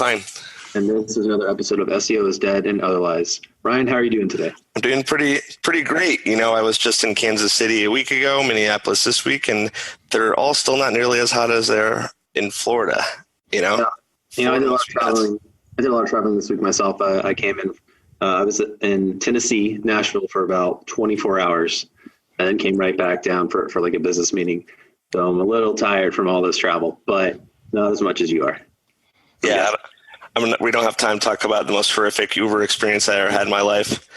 Klein. And this is another episode of SEO is Dead and Otherwise. Ryan, how are you doing today? I'm doing pretty great. You know, I was just in Kansas City a week ago, Minneapolis this week, and they're all still not nearly as hot as they're in Florida. You know, I did a lot of traveling. This week myself. I came in. I was in Tennessee, Nashville for about 24 hours, and then came right back down for like a business meeting. So I'm a little tired from all this travel, but not as much as you are. Yeah. We don't have time to talk about the most horrific Uber experience I ever had in my life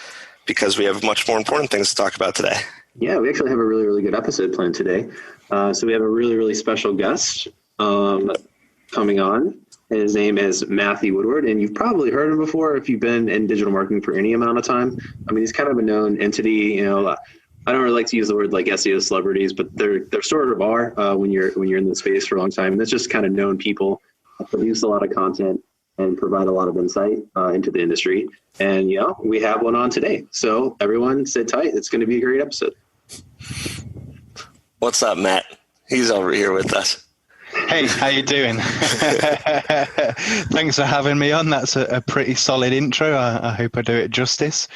because we have much more important things to talk about today. Yeah, we actually have a really, really good episode planned today. So we have a really, really special guest coming on. His name is Matthew Woodward, and you've probably heard him before if you've been in digital marketing for any amount of time. I mean, he's kind of a known entity. You know, I don't really like to use the word like SEO celebrities, but they're sort of are when you're in the space for a long time. And it's just kind of known people that produce a lot of content and provide a lot of insight into the industry. And, you know, we have one on today. So everyone sit tight. It's going to be a great episode. What's up, Matt? He's over here with us. Hey, how you doing? Thanks for having me on. That's a pretty solid intro. I hope I do it justice.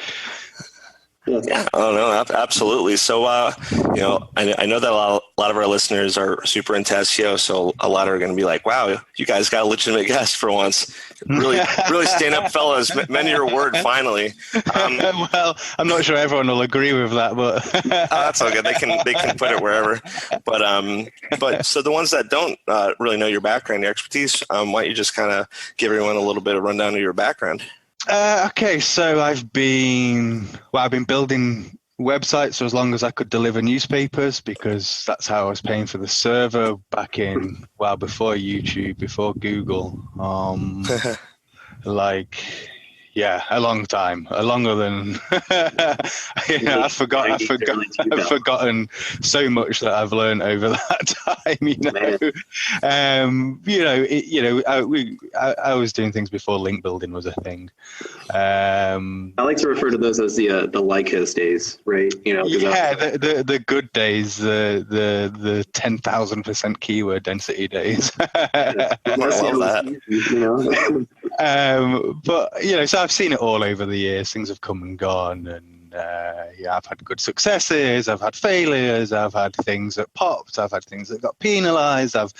Yeah, oh no, absolutely. So, you know, I know that a lot of our listeners are super into SEO, so a lot are going to be like, "Wow, you guys got a legitimate guest for once. Really stand up, fellas. Men your word, finally." Well, I'm not sure everyone will agree with that, but that's all good. They can put it wherever. But so the ones that don't really know your background, your expertise, why don't you just kind of give everyone a little bit of rundown of your background? Okay, so I've been building websites for as long as I could deliver newspapers because that's how I was paying for the server back in, before YouTube, before Google. A long time, longer than I've forgotten so much that I've learned over that time. I was doing things before link building was a thing. I like to refer to those as the Lycos days, right? You know, the good days, the 10,000% keyword density days. I love that. But so I've seen it all over the years. Things have come and gone, and I've had good successes. I've had failures. I've had things that popped. I've had things that got penalized. I've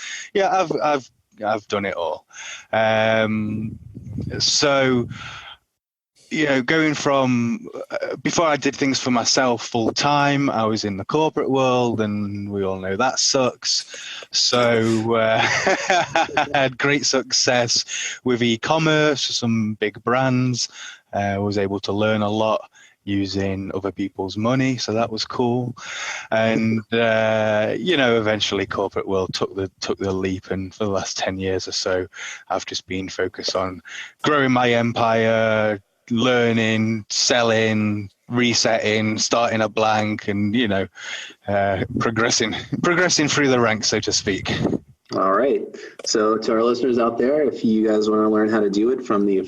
done it all. So going from before I did things for myself full time, I was in the corporate world, and we all know that sucks. So I had great success with e-commerce, some big brands. Was able to learn a lot using other people's money, so that was cool. And eventually corporate world took the leap, and for the last 10 years or so, I've just been focused on growing my empire, learning, selling, resetting, starting a blank, and progressing through the ranks, so to speak. All right. So to our listeners out there, if you guys want to learn how to do it from the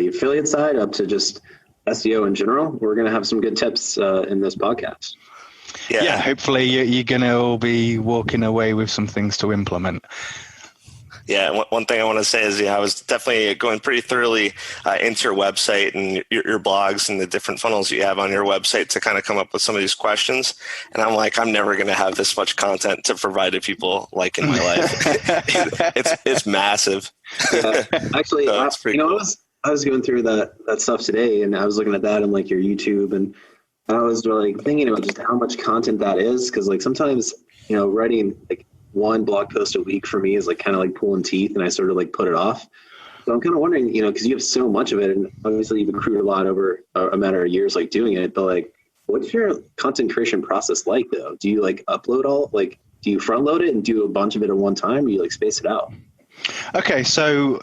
affiliate side up to just SEO in general, we're going to have some good tips in this podcast. Yeah, hopefully you're going to all be walking away with some things to implement. Yeah, one thing I want to say is I was definitely going pretty thoroughly into your website and your blogs and the different funnels you have on your website to kind of come up with some of these questions. And I'm like, I'm never going to have this much content to provide to people like in my life. It's massive. Yeah, actually, so cool. I was going through that stuff today, and I was looking at that on like your YouTube, and I was like thinking about just how much content that is, because like sometimes writing like one blog post a week for me is like kind of like pulling teeth, and I sort of like put it off. So I'm kind of wondering, because you have so much of it, and obviously you've accrued a lot over a matter of years like doing it, but like what's your content creation process like though? Do you like upload all, like do you front load it and do a bunch of it at one time, or you like space it out? Okay, so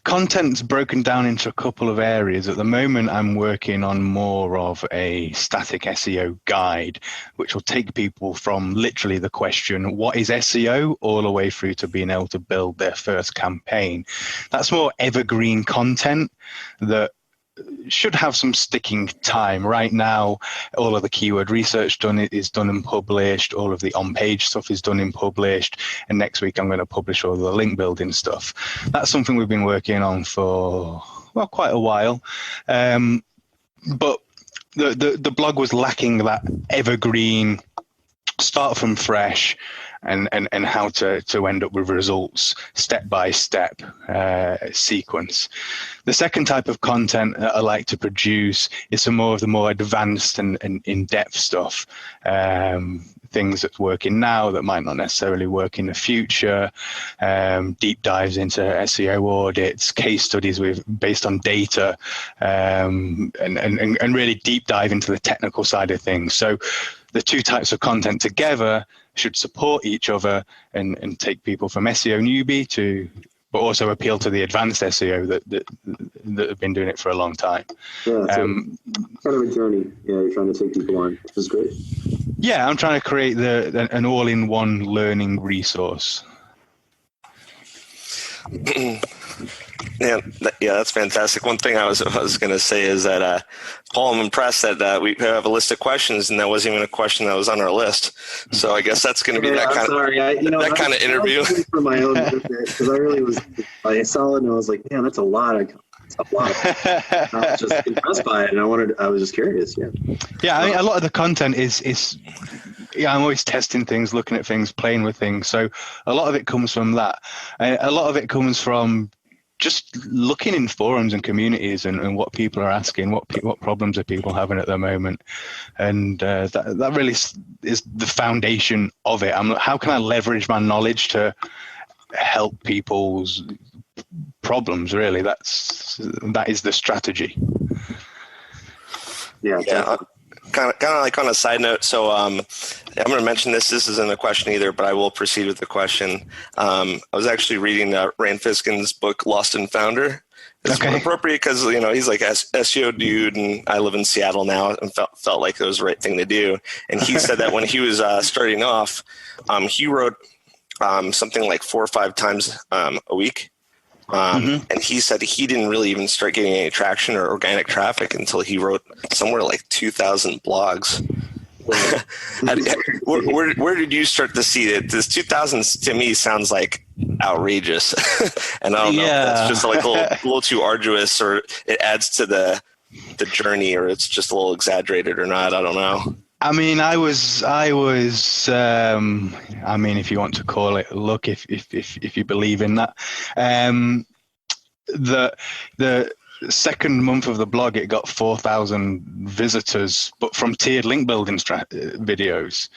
content's broken down into a couple of areas. At the moment, I'm working on more of a static SEO guide, which will take people from literally the question, what is SEO, all the way through to being able to build their first campaign. That's more evergreen content that should have some sticking time. Right now, all of the keyword research is done and published. All of the on-page stuff is done and published. And next week, I'm going to publish all the link building stuff. That's something we've been working on for, well, quite a while. But the blog was lacking that evergreen, start from fresh, and how to end up with results step by step sequence. The second type of content that I like to produce is some more of the more advanced and in-depth stuff. Things that's working now that might not necessarily work in the future, deep dives into SEO audits, case studies based on data, and really deep dive into the technical side of things. So the two types of content together should support each other and take people from SEO newbie but also appeal to the advanced SEO that have been doing it for a long time. Yeah, kind of a journey. Yeah, you're trying to take people on, which is great. Yeah, I'm trying to create an all-in-one learning resource. Yeah, that's fantastic. One thing I was going to say is that, Paul, I'm impressed that we have a list of questions, and that wasn't even a question that was on our list. So I guess that's going to be that kind of interview. For my own benefit, because I saw it and I was like, man, that's a lot. I was just impressed by it, and I was just curious. Yeah. I mean, a lot of the content is. Yeah, I'm always testing things, looking at things, playing with things. So a lot of it comes from that. A lot of it comes from just looking in forums and communities and what people are asking, what problems are people having at the moment. And that really is the foundation of it. How can I leverage my knowledge to help people's problems, really? That is the strategy. Yeah. Kind of like on a side note, so I'm going to mention this. This isn't a question either, but I will proceed with the question. I was actually reading Rand Fiskin's book, Lost and Founder. It's appropriate because he's like SEO dude, and I live in Seattle now, and felt like it was the right thing to do. And he said that when he was starting off, he wrote something like 4 or 5 times a week. And he said he didn't really even start getting any traction or organic traffic until he wrote somewhere like 2,000 blogs. Where did you start to see it? This 2,000 to me sounds like outrageous. And I don't know if that's just like a little too arduous, or it adds to the journey, or it's just a little exaggerated or not. I don't know. I mean, I was. I mean, if you want to call it luck, if you believe in that, the second month of the blog, it got 4,000 visitors, but from tiered link building videos,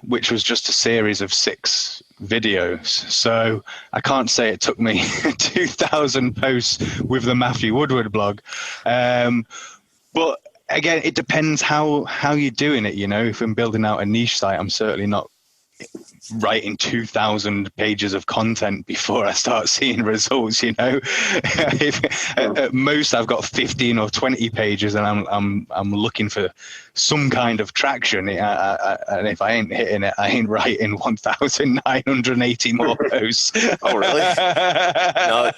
which was just a series of 6 videos. So I can't say it took me 2,000 posts with the Matthew Woodward blog, but. Again, it depends how you're doing it. If I'm building out a niche site, I'm certainly not writing 2,000 pages of content before I start seeing results. At most I've got 15 or 20 pages, and I'm looking for some kind of traction. And if I ain't hitting it, I ain't writing 1,980 more posts. Oh, really? No.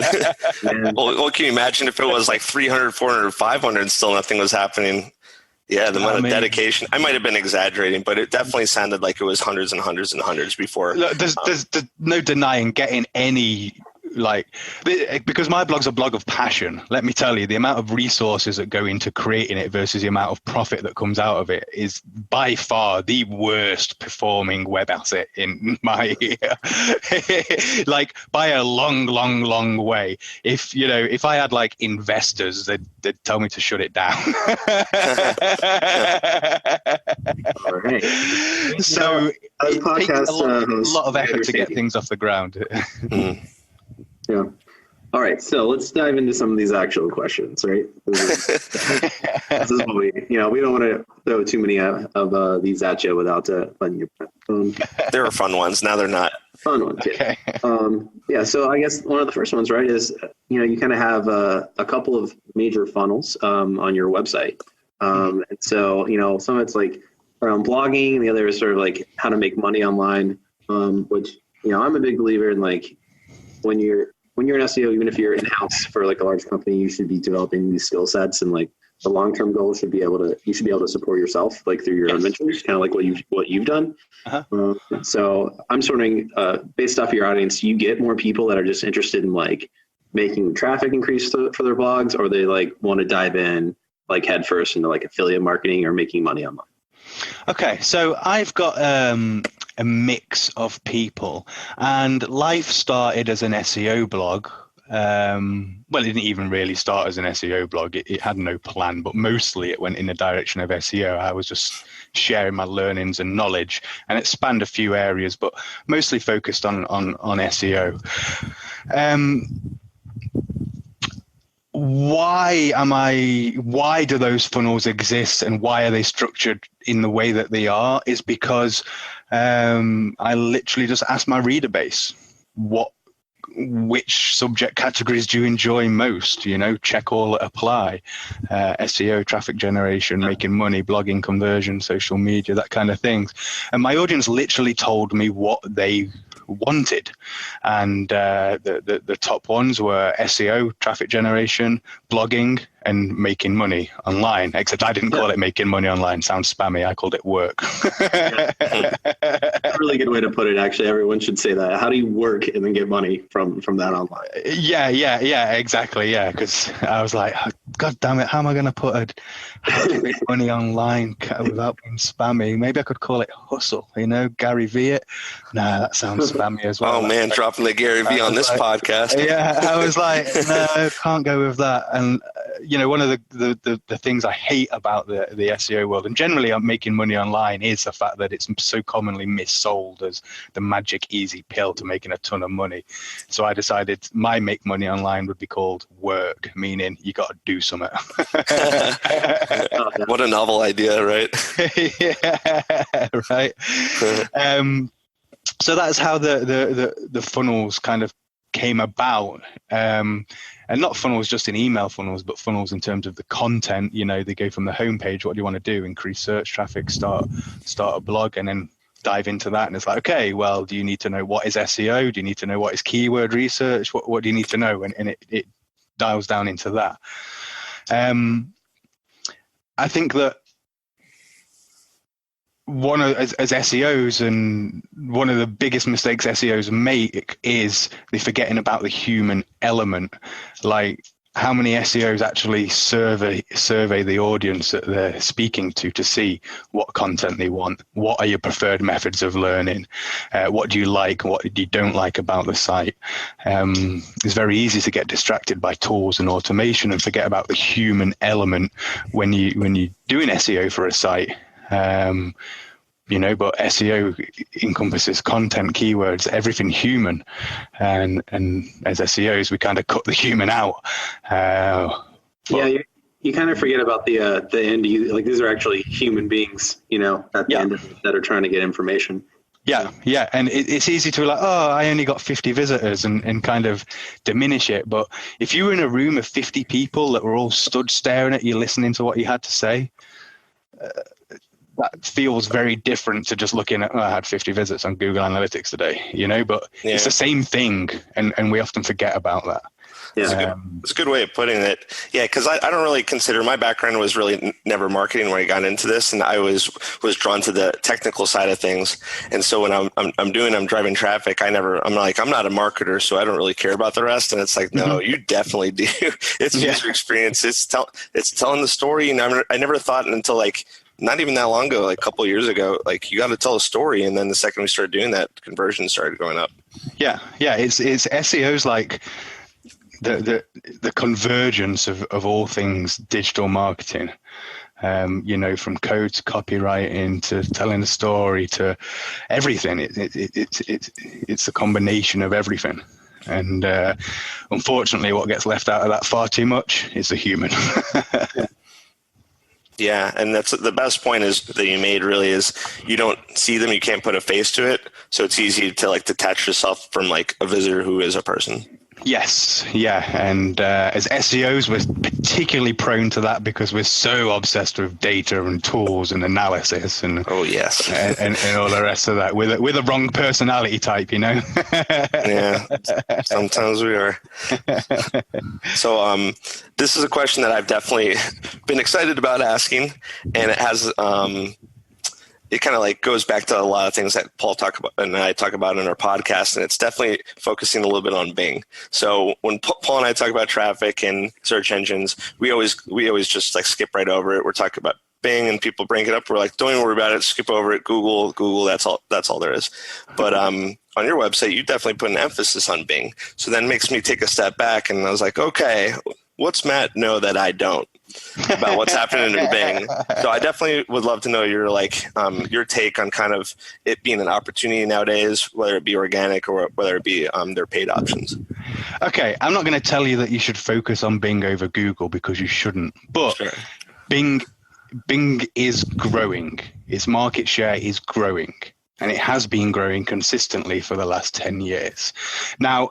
Well, can you imagine if it was like 300, 400, 500 and still nothing was happening? Yeah, the amount of dedication. I might have been exaggerating, but it definitely sounded like it was hundreds and hundreds and hundreds before. There's no denying getting any, because my blog's a blog of passion. Let me tell you, the amount of resources that go into creating it versus the amount of profit that comes out of it is by far the worst performing web asset in my ear. By a long, long, long way. If I had investors, they'd tell me to shut it down. All right. So it takes a lot of effort to get things off the ground. Yeah. All right. So let's dive into some of these actual questions, right? This is what we don't want to throw too many of these at you without letting you. There are fun ones. Now they're not. Fun ones. Yeah. Okay. So I guess one of the first ones, right, is, you kind of have a couple of major funnels on your website. And so, some of it's around blogging, and the other is sort of how to make money online, which, I'm a big believer in when when you're an SEO, even if you're in-house for like a large company, you should be developing these skill sets, and like the long-term goal should be you should be able to support yourself like through your own ventures, kind of like what you've done. So I'm just wondering, based off your audience, you get more people that are just interested in like making traffic increase for their blogs, or they like want to dive in like headfirst into like affiliate marketing or making money online? Okay, so I've got a mix of people, and life started as an SEO blog. Well, it didn't even really start as an SEO blog. It had no plan, but mostly it went in the direction of SEO. I was just sharing my learnings and knowledge, and it spanned a few areas, but mostly focused on SEO. Why do those funnels exist, and why are they structured in the way that they are, is because I literally just ask my reader base, which subject categories do you enjoy most? Check all, apply, SEO, traffic generation, making money, blogging, conversion, social media, that kind of things. And my audience literally told me what they wanted, and the top ones were SEO, traffic generation, blogging, and making money online. Except I didn't call it making money online. Sounds spammy. I called it work. A really good way to put it, actually. Everyone should say that. How do you work and then get money from that online? Yeah, exactly. Yeah, because I was like, oh, God damn it, how am I going to how to make money online without being spammy? Maybe I could call it hustle, Gary Vee it. Nah, that sounds spammy as well. Oh man, dropping the Gary Vee on this podcast. Yeah, I was like, no, can't go with that. And one of the things I hate about the SEO world, and generally I'm making money online, is the fact that it's so commonly missold as the magic easy pill to making a ton of money. So I decided my make money online would be called work, meaning you got to do something. What a novel idea, right? Yeah, right. So that's how the funnels kind of came about. And not funnels just in email funnels, but funnels in terms of the content. They go from the homepage, what do you want to do? Increase search traffic, start a blog, and then dive into that. And it's like, okay, well, do you need to know what is SEO? Do you need to know what is keyword research? What do you need to know? And it dials down into that. I think that as SEOs, and one of the biggest mistakes SEOs make is they're forgetting about the human element. Like, how many SEOs actually survey the audience that they're speaking to see what content they want? What are your preferred methods of learning? What do you like? What do you don't like about the site? It's very easy to get distracted by tools and automation and forget about the human element when you're doing SEO for a site. But SEO encompasses content, keywords, everything human, and as SEOs we kind of cut the human out. You kind of forget about the end. Like, these are actually human beings, at the end that are trying to get information. Yeah, and it's easy to I only got 50 visitors and kind of diminish it. But if you were in a room of 50 people that were all stood staring at you, listening to what you had to say, that feels very different to just looking at, I had 50 visits on Google Analytics today, but it's the same thing, and we often forget about that. Yeah, it's a good way of putting it. Yeah, because I don't really consider, my background was really never marketing when I got into this, and I was drawn to the technical side of things. And so when I'm driving traffic, I'm not a marketer, so I don't really care about the rest. And it's like, no, you definitely do. It's user experience. It's telling the story. And I never thought until like not even that long ago, like a couple of years ago, like, you got to tell a story. And then the second we started doing that, conversions started going up. Yeah. It's SEO's like the convergence of all things digital marketing. From code to copywriting to telling a story to everything. It's a combination of everything. And unfortunately, what gets left out of that far too much is the human. Yeah, and that's the best point that you made, really, is you don't see them, you can't put a face to it, so it's easy to like detach yourself from like a visitor who is a person. Yes, yeah, and as SEOs, we're particularly prone to that because we're so obsessed with data and tools and analysis and Oh yes. and all the rest of that. We're the wrong personality type, you know. Yeah, sometimes we are. So this is a question that I've definitely been excited about asking, and it has it kind of like goes back to a lot of things that Paul and I talk about in our podcast, and it's definitely focusing a little bit on Bing. So when Paul and I talk about traffic and search engines, we always just like skip right over it. We're talking about Bing, and people bring it up. We're like, don't even worry about it. Skip over it. Google. That's all there is. But on your website, you definitely put an emphasis on Bing. So that makes me take a step back, and I was like, okay, what's Matt know that I don't about what's happening in Bing? So I definitely would love to know your take on kind of it being an opportunity nowadays, whether it be organic or whether it be their paid options. Okay, I'm not going to tell you that you should focus on Bing over Google because you shouldn't. But sure. Bing is growing. Its market share is growing, and it has been growing consistently for the last 10 years. Now,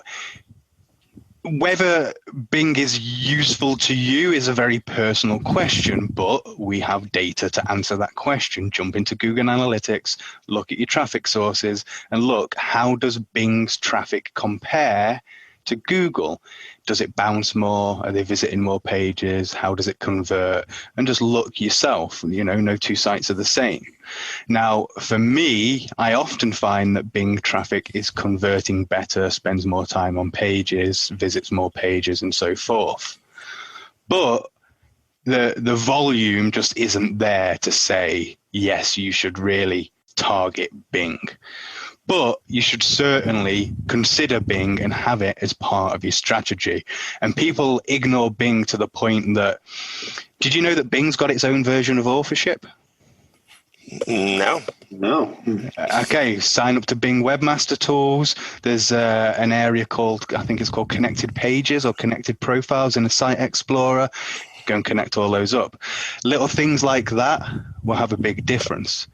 whether Bing is useful to you is a very personal question, but we have data to answer that question. Jump into Google Analytics, look at your traffic sources, and look, how does Bing's traffic compare to Google? Does it bounce more? Are they visiting more pages? How does it convert? And just look yourself. You know, no two sites are the same. Now, for me, I often find that Bing traffic is converting better, spends more time on pages, visits more pages, and so forth. But the volume just isn't there to say, yes, you should really target Bing. But you should certainly consider Bing and have it as part of your strategy. And people ignore Bing to the point that, did you know that Bing's got its own version of authorship? No. Okay, sign up to Bing Webmaster Tools. There's an area I think it's called Connected Pages or Connected Profiles in the Site Explorer. Go and connect all those up. Little things like that will have a big difference.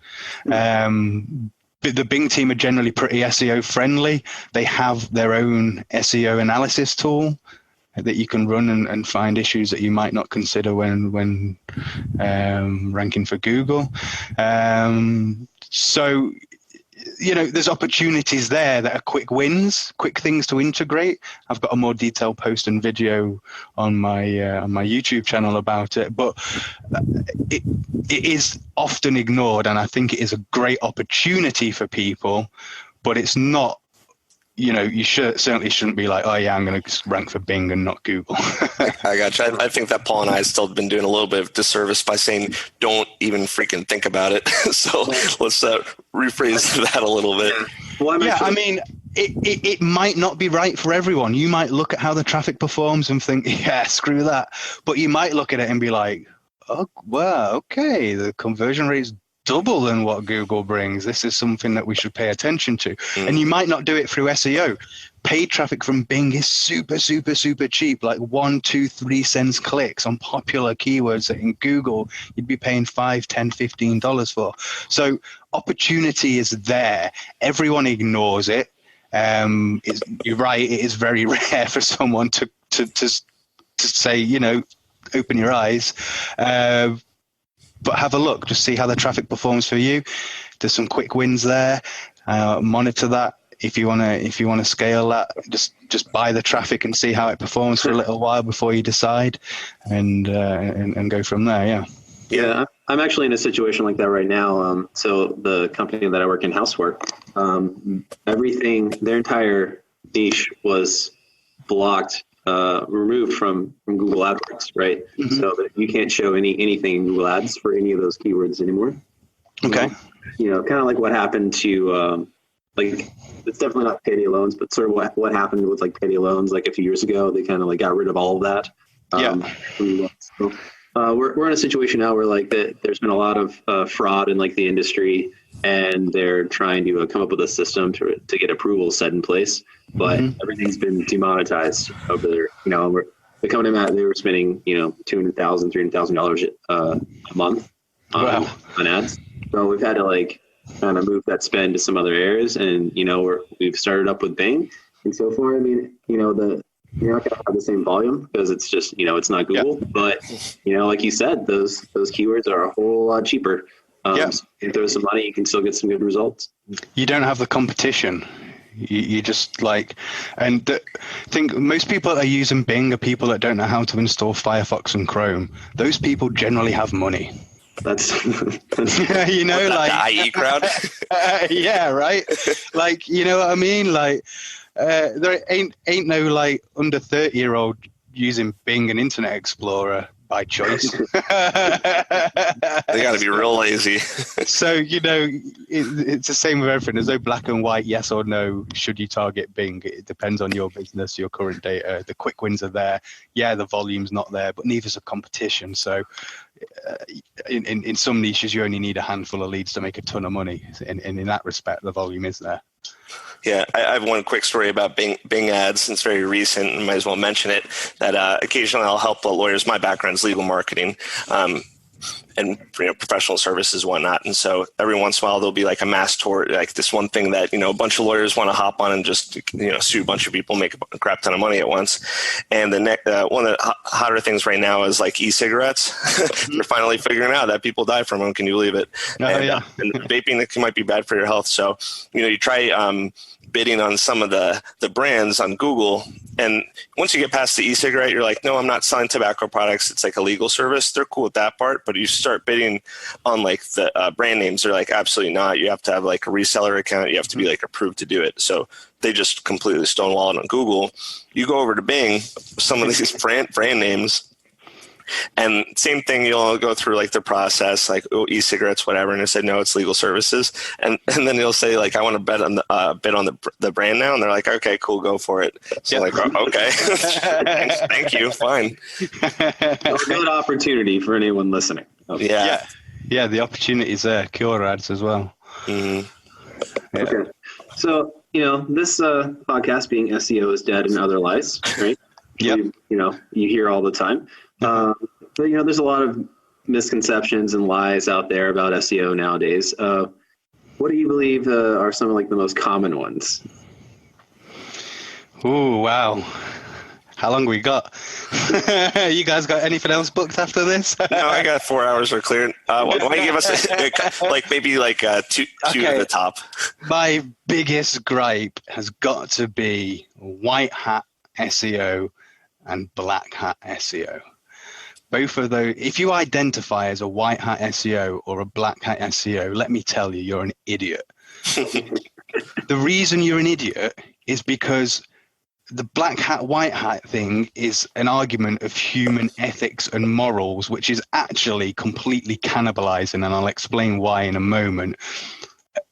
The Bing team are generally pretty SEO friendly. They have their own SEO analysis tool that you can run and find issues that you might not consider when ranking for Google. So, you know, there's opportunities there that are quick wins, quick things to integrate. I've got a more detailed post and video on my YouTube channel about it, but it is often ignored, and I think it is a great opportunity for people, but it's not. You know, you certainly shouldn't be like, oh yeah, I'm going to rank for Bing and not Google. I got you. I think that Paul and I have still been doing a little bit of disservice by saying, don't even freaking think about it. So let's rephrase that a little bit. Well, I mean, it might not be right for everyone. You might look at how the traffic performs and think, yeah, screw that. But you might look at it and be like, oh, well, okay, the conversion rate is double than what Google brings. This is something that we should pay attention to. And you might not do it through SEO. Paid traffic from Bing is super, super, super cheap, like 1, 2, 3 cents clicks on popular keywords that in Google you'd be paying $5, $10, $15 for. So opportunity is there. Everyone ignores it. You're right. It is very rare for someone to say, you know, open your eyes. But have a look, just see how the traffic performs for you. There's some quick wins there. Monitor that. If you want to scale that, just buy the traffic and see how it performs for a little while before you decide, and go from there. Yeah. Yeah, I'm actually in a situation like that right now. So the company that I work in, Housework, their entire niche was blocked. Removed from Google AdWords, right? Mm-hmm. So that you can't show anything in Google Ads for any of those keywords anymore. Okay. You know, kind of like what happened to, like, it's definitely not payday loans, but sort of what happened with like payday loans, like a few years ago, they kind of like got rid of all of that. So, we're in a situation now where like there's been a lot of fraud in like the industry, and they're trying to come up with a system to get approvals set in place, but everything's been demonetized over there. You know, they were spending, you know, $200,000, $300,000 a month on ads. So we've had to like kind of move that spend to some other areas, and you know we've started up with Bing, and so far, I mean, you know, you're not going to have the same volume because it's just, it's not Google. Yep. But, like you said, those keywords are a whole lot cheaper. So you throw some money, you can still get some good results. You don't have the competition. You just think most people that are using Bing are people that don't know how to install Firefox and Chrome. Those people generally have money. That's the IE crowd. Yeah, right. Like, you know what I mean? Like, there ain't no like under 30-year-old using Bing and Internet Explorer by choice. They got to be real lazy. So, it's the same with everything. There's no black and white, yes or no, should you target Bing. It depends on your business, your current data. The quick wins are there. Yeah, the volume's not there, but neither's a competition. So in some niches, you only need a handful of leads to make a ton of money. And in that respect, the volume is there. Yeah, I have one quick story about Bing ads. It's very recent, and might as well mention it, that occasionally I'll help lawyers. My background's legal marketing and professional services and whatnot. And so every once in a while, there'll be like a mass tort, like this one thing that, a bunch of lawyers want to hop on and just, sue a bunch of people, make a crap ton of money at once. And the one of the hotter things right now is like e-cigarettes. They're finally figuring out that people die from them. Can you believe it? And vaping might be bad for your health. So, you try bidding on some of the brands on Google. And once you get past the e-cigarette, you're like, no, I'm not selling tobacco products. It's like a legal service. They're cool with that part. But you start bidding on like the brand names. They're like, absolutely not. You have to have like a reseller account. You have to be like approved to do it. So they just completely stonewall it on Google. You go over to Bing, some of these brand names, and same thing, you'll go through like the process, like e-cigarettes, whatever, and they say no, it's legal services, and then you'll say like I want to bet on the brand now, and they're like, okay, cool, go for it. So like, oh, okay, thank you, fine. A good opportunity for anyone listening. Yeah, the opportunity is there. Cure ads as well. Mm-hmm. Yeah. Okay, so this podcast being SEO is dead and other lies, right? Yeah. You hear all the time. But there's a lot of misconceptions and lies out there about SEO nowadays. What do you believe are some of like the most common ones? Oh, wow. How long we got? You guys got anything else booked after this? No, I got 4 hours are cleared. Why don't you give us two at the top? My biggest gripe has got to be white hat SEO and black hat SEO. Both of those, if you identify as a white hat SEO or a black hat SEO, let me tell you, you're an idiot. The reason you're an idiot is because the black hat, white hat thing is an argument of human ethics and morals, which is actually completely cannibalizing, and I'll explain why in a moment.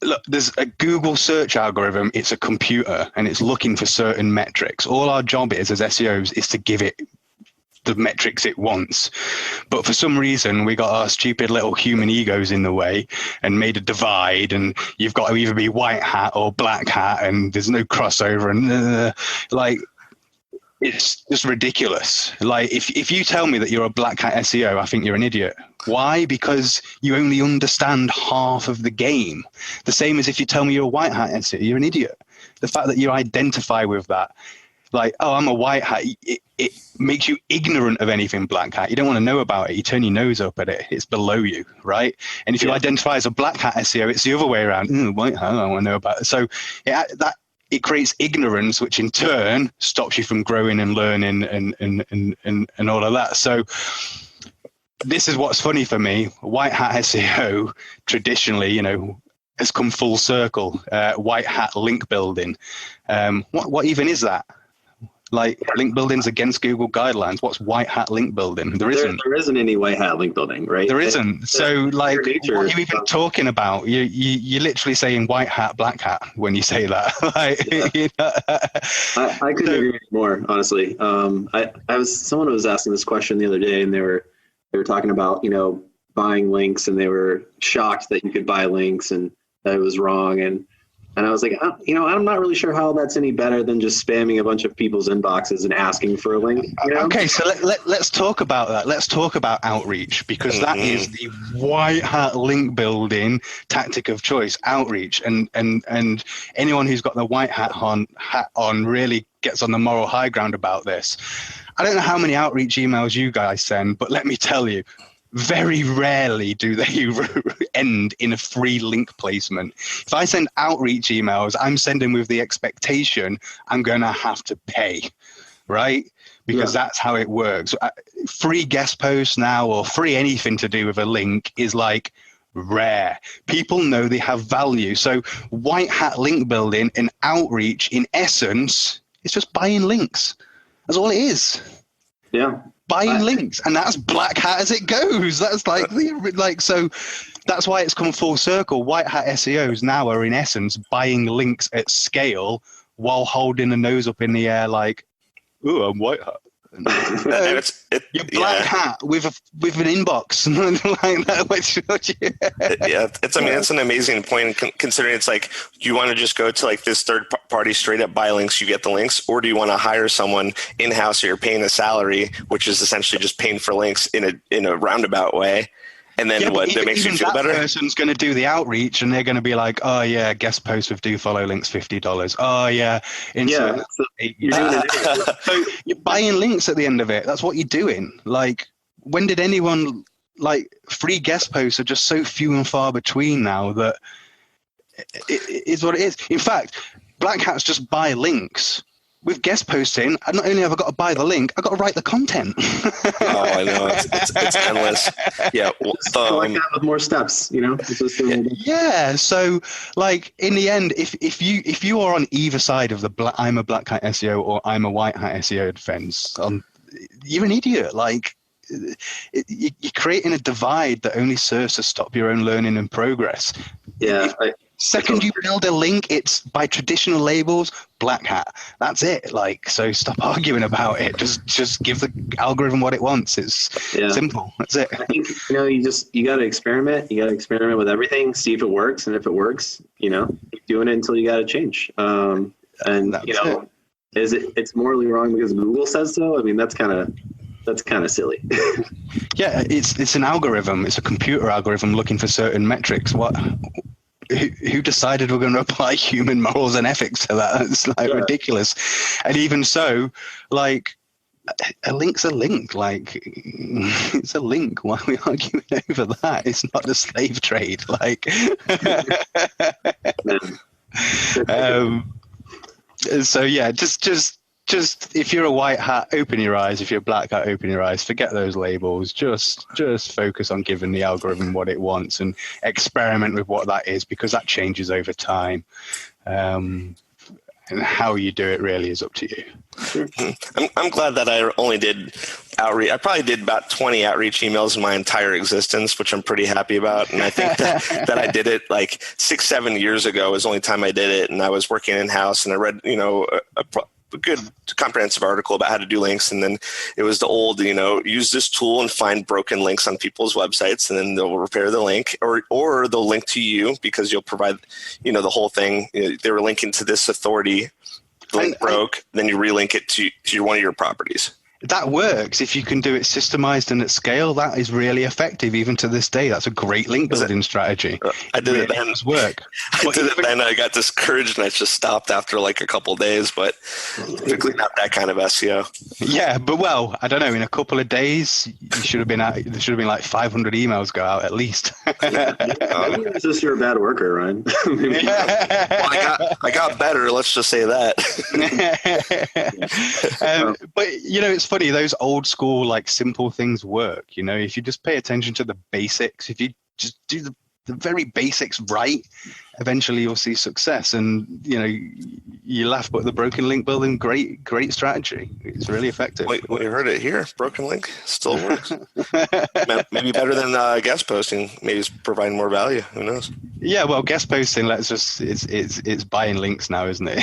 Look, there's a Google search algorithm. It's a computer, and it's looking for certain metrics. All our job is as SEOs is to give it the metrics it wants. But for some reason, we got our stupid little human egos in the way and made a divide, and you've got to either be white hat or black hat, and there's no crossover. And it's just ridiculous. Like, if you tell me that you're a black hat SEO, I think you're an idiot. Why? Because you only understand half of the game. The same as if you tell me you're a white hat SEO, you're an idiot. The fact that you identify with that, like, oh, I'm a white hat, it makes you ignorant of anything black hat. You don't want to know about it. You turn your nose up at it. It's below you, right? And if you identify as a black hat SEO, it's the other way around. White hat, I don't want to know about it. So it creates ignorance, which in turn stops you from growing and learning and all of that. So this is what's funny for me. White hat SEO traditionally, has come full circle. White hat link building. What even is that? Like, link building's against Google guidelines. What's white hat link building? There isn't. There isn't any white hat link building, right? There isn't. So, like, what are you even talking about? You're literally saying white hat, black hat when you say that. I couldn't agree more, honestly. Someone was asking this question the other day, and they were talking about buying links, and they were shocked that you could buy links and that it was wrong. And And I was like, I'm not really sure how that's any better than just spamming a bunch of people's inboxes and asking for a link. Okay, so let's talk about that. Let's talk about outreach, because that is the white hat link building tactic of choice, outreach. And anyone who's got the white hat on really gets on the moral high ground about this. I don't know how many outreach emails you guys send, but let me tell you, very rarely do they end in a free link placement. If I send outreach emails, I'm sending with the expectation I'm going to have to pay, right? Because that's how it works. Free guest posts now, or free anything to do with a link, is like rare. People know they have value. So white hat link building and outreach, in essence, is just buying links. That's all it is. Yeah. Buying links, and that's black hat as it goes. That's so that's why it's come full circle. White hat SEOs now are in essence buying links at scale while holding a nose up in the air like, "Ooh, I'm white hat." You're black hat with an inbox like that. It's an amazing point, considering it's like, do you want to just go to like this third party straight up buy links, you get the links, or do you want to hire someone in house, or you're paying a salary, which is essentially just paying for links in a roundabout way? And then that makes you feel better? That person's going to do the outreach, and they're going to be like, "Oh yeah, guest post with do follow links, $50. Oh yeah, you're doing it. So you're buying links at the end of it. That's what you're doing. Like, when did anyone free guest posts are just so few and far between now that it is what it is. In fact, black hats just buy links. With guest posting, not only have I got to buy the link, I've got to write the content. Oh, I know. It's endless. Yeah. Like that with more steps, It's just yeah. So, in the end, if you are on either side of the I'm a black hat SEO or I'm a white hat SEO fence, you're an idiot. You're creating a divide that only serves to stop your own learning and progress. Yeah. Second you build a link, it's by traditional labels, black hat. That's it. So stop arguing about it. Just give the algorithm what it wants. It's simple. That's it. I think, you got to experiment. You got to experiment with everything, see if it works. And if it works, keep doing it until you got to change. It's morally wrong because Google says so? I mean, that's kind of silly. Yeah, it's an algorithm. It's a computer algorithm looking for certain metrics. Who decided we're going to apply human morals and ethics to that? It's ridiculous. And even so, a link's a link. It's a link. Why are we arguing over that? It's not a slave trade. So yeah, just if you're a white hat, open your eyes. If you're a black hat, open your eyes. Forget those labels. Just focus on giving the algorithm what it wants and experiment with what that is, because that changes over time. And how you do it really is up to you. I'm glad that I only did outreach. I probably did about 20 outreach emails in my entire existence, which I'm pretty happy about. And I think that I did it 6-7 years ago was the only time I did it. And I was working in-house, and I read, a good comprehensive article about how to do links. And then it was the old, use this tool and find broken links on people's websites, and then they'll repair the link, or they'll link to you because you'll provide, the whole thing. They were linking to this authority, the link broke, then you relink it to one of your properties. That works if you can do it systemized and at scale. That is really effective even to this day. That's a great link building strategy. I did it then. It work. I did it then. I got discouraged and I just stopped after a couple of days, but typically not that kind of SEO. Yeah, but I don't know. In a couple of days, there should have been 500 emails go out at least. Maybe it's just you're a bad worker, Ryan. Well, I got better. Let's just say that. But it's funny, those old school simple things work. If you just pay attention to the basics, if you just do the very basics right, eventually you'll see success. And you laugh, but the broken link building, great strategy. It's really effective. You heard it here. Broken link still works. Maybe better than guest posting. Maybe it's providing more value. Who knows? Yeah, well, guest posting it's buying links now, isn't it?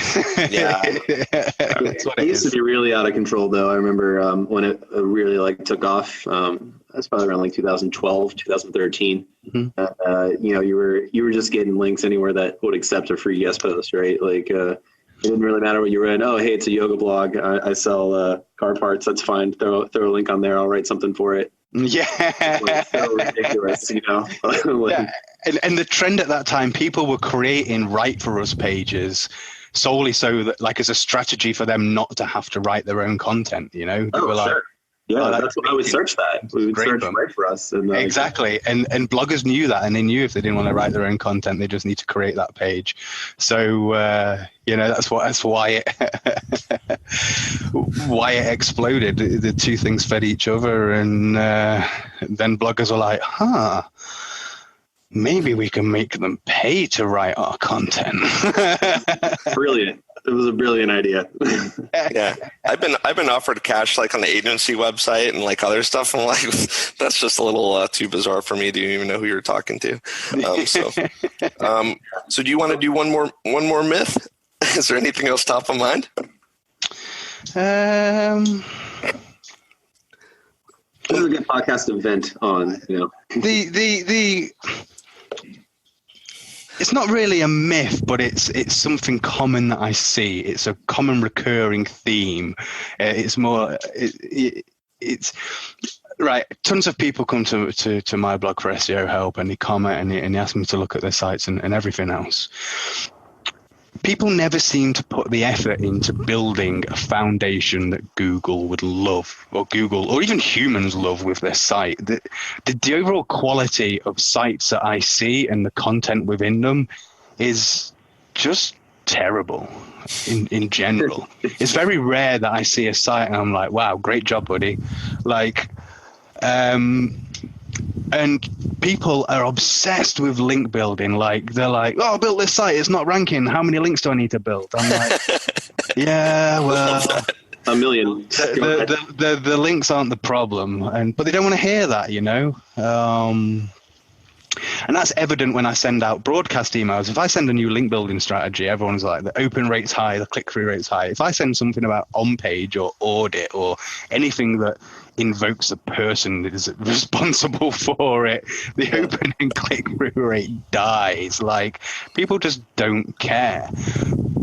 Yeah. It used to be really out of control, though. I remember when it really took off. that's probably around like 2012, 2013. Mm-hmm. You were just getting links anywhere that would accept a free guest post, right? Like, it didn't really matter what you read. Oh, hey, it's a yoga blog. I sell car parts. That's fine. Throw a link on there. I'll write something for it. Yeah. Like, so ridiculous, like, yeah. And the trend at that time, people were creating Write For Us pages solely so that, like, as a strategy for them not to have to write their own content, They were like, sure. Yeah, that's what I would search that. We would search Write For Us. And, exactly. And bloggers knew that, and they knew if they didn't want to write their own content, they just need to create that page. So, that's why it why it exploded. The two things fed each other, and then bloggers were like, maybe we can make them pay to write our content. Brilliant. It was a brilliant idea. Yeah, I've been offered cash like on the agency website and like other stuff. I'm like, that's just a little too bizarre for me to even know who you're talking to. So do you want to do one more myth? Is there anything else top of mind? This is a good podcast to vent on. The It's not really a myth, but it's something common that I see. It's a common recurring theme. It's more, it's right. Tons of people come to my blog for SEO help, and they comment and they ask me to look at their sites and everything else. People never seem to put the effort into building a foundation that Google would love, or Google, or even humans love with their site. The overall quality of sites that I see and the content within them is just terrible in general. It's very rare that I see a site and I'm like, wow, great job, buddy. Like, and people are obsessed with link building. Like, they're like, oh, I built this site, it's not ranking. How many links do I need to build? I'm like, yeah, well, a million. The links aren't the problem, but they don't want to hear that, and that's evident when I send out broadcast emails. If I send a new link building strategy, everyone's like, the open rate's high, the click-through rate's high. If I send something about on-page or audit or anything that invokes the person that is responsible for it, the open and click-through rate dies. Like, people just don't care.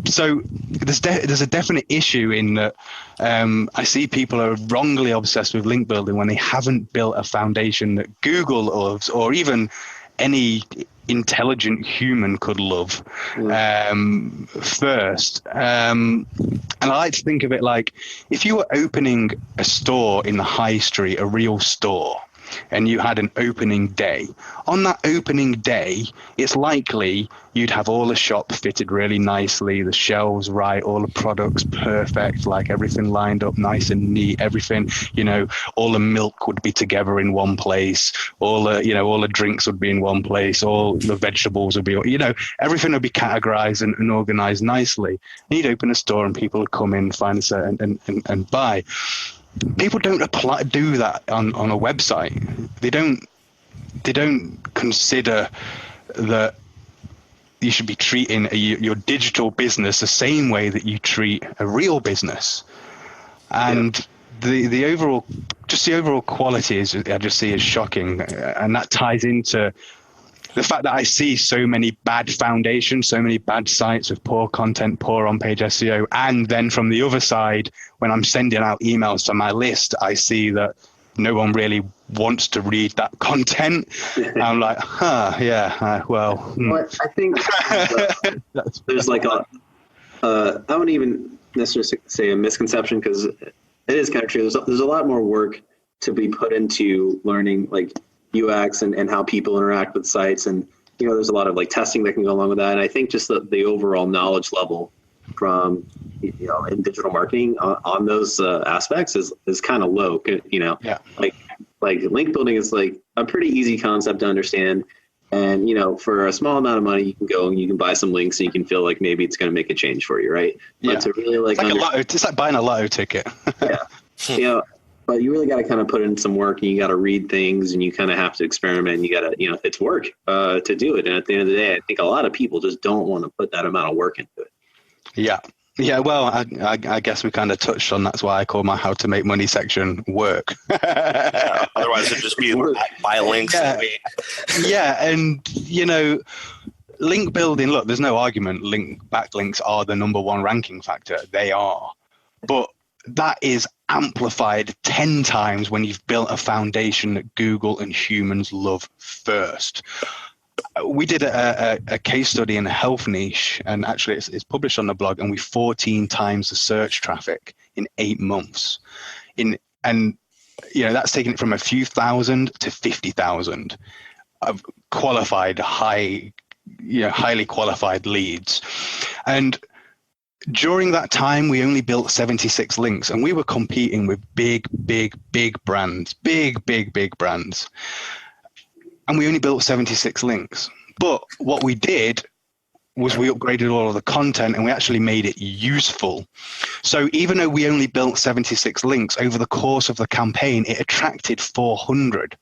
So there's a definite issue in that I see people are wrongly obsessed with link building when they haven't built a foundation that Google loves, or even any intelligent human could love first. And I like to think of it like, if you were opening a store in the high street, a real store, and you had an opening day. On that opening day, it's likely you'd have all the shop fitted really nicely, the shelves right, all the products perfect, like everything lined up nice and neat, everything, all the milk would be together in one place, all the drinks would be in one place, all the vegetables would be, everything would be categorized and organized nicely. And you'd open a store and people would come in, find a set and buy. People don't do that on a website. They don't consider that you should be treating your digital business the same way that you treat a real business. And the overall quality I just see is shocking, and that ties into the fact that I see so many bad foundations, so many bad sites with poor content, poor on-page SEO. And then from the other side, when I'm sending out emails to my list, I see that no one really wants to read that content. I'm like, well. I think there's like I wouldn't even necessarily say a misconception, because it is kind of true. There's a lot more work to be put into learning, like, UX and how people interact with sites, and there's a lot of like testing that can go along with that. And I think just the overall knowledge level from in digital marketing on those aspects is kind of low. Like link building is like a pretty easy concept to understand, and for a small amount of money you can go and you can buy some links and you can feel like maybe it's going to make a change for you, right? But to really it's like buying a lotto ticket. But you really got to kind of put in some work, and you got to read things, and you kind of have to experiment. And you got to, it's work to do it. And at the end of the day, I think a lot of people just don't want to put that amount of work into it. Yeah. Yeah. Well, I guess we kind of touched on, that's why I call my how to make money section work. Otherwise Otherwise, it'd just be buy links. Yeah. Yeah, and link building. Look, there's no argument. Backlinks are the number one ranking factor. They are, but that is amplified 10 times when you've built a foundation that Google and humans love first. We did a case study in the health niche, and actually it's published on the blog, and we 14 times the search traffic in 8 months. That's taking it from a few thousand to 50,000 of qualified, highly qualified leads. And during that time, we only built 76 links, and we were competing with big brands, big brands. And we only built 76 links. But what we did was we upgraded all of the content, and we actually made it useful. So even though we only built 76 links, over the course of the campaign, it attracted 400.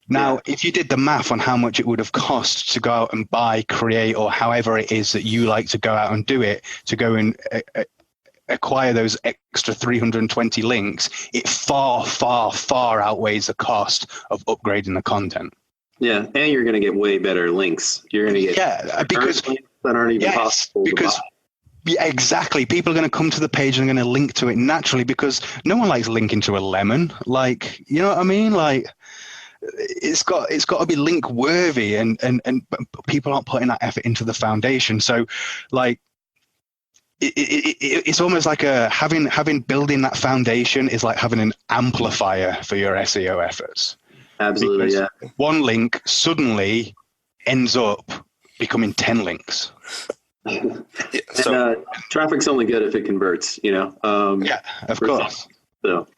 Now, if you did the math on how much it would have cost to go out and buy, create, or however it is that you like to go out and do it, to go and acquire those extra 320 links, it far outweighs the cost of upgrading the content. Yeah, and you're going to get way better links. You're going to get because links that aren't even possible to buy. Yeah, exactly. People are going to come to the page and they're going to link to it naturally, because no one likes linking to a lemon. Like, you know what I mean? Like, it's got to be link worthy, and people aren't putting that effort into the foundation. So, like, it's almost like having building that foundation is like having an amplifier for your SEO efforts. Absolutely, because yeah. one link suddenly ends up becoming 10 links. So traffic's only good if it converts, yeah, of course. So.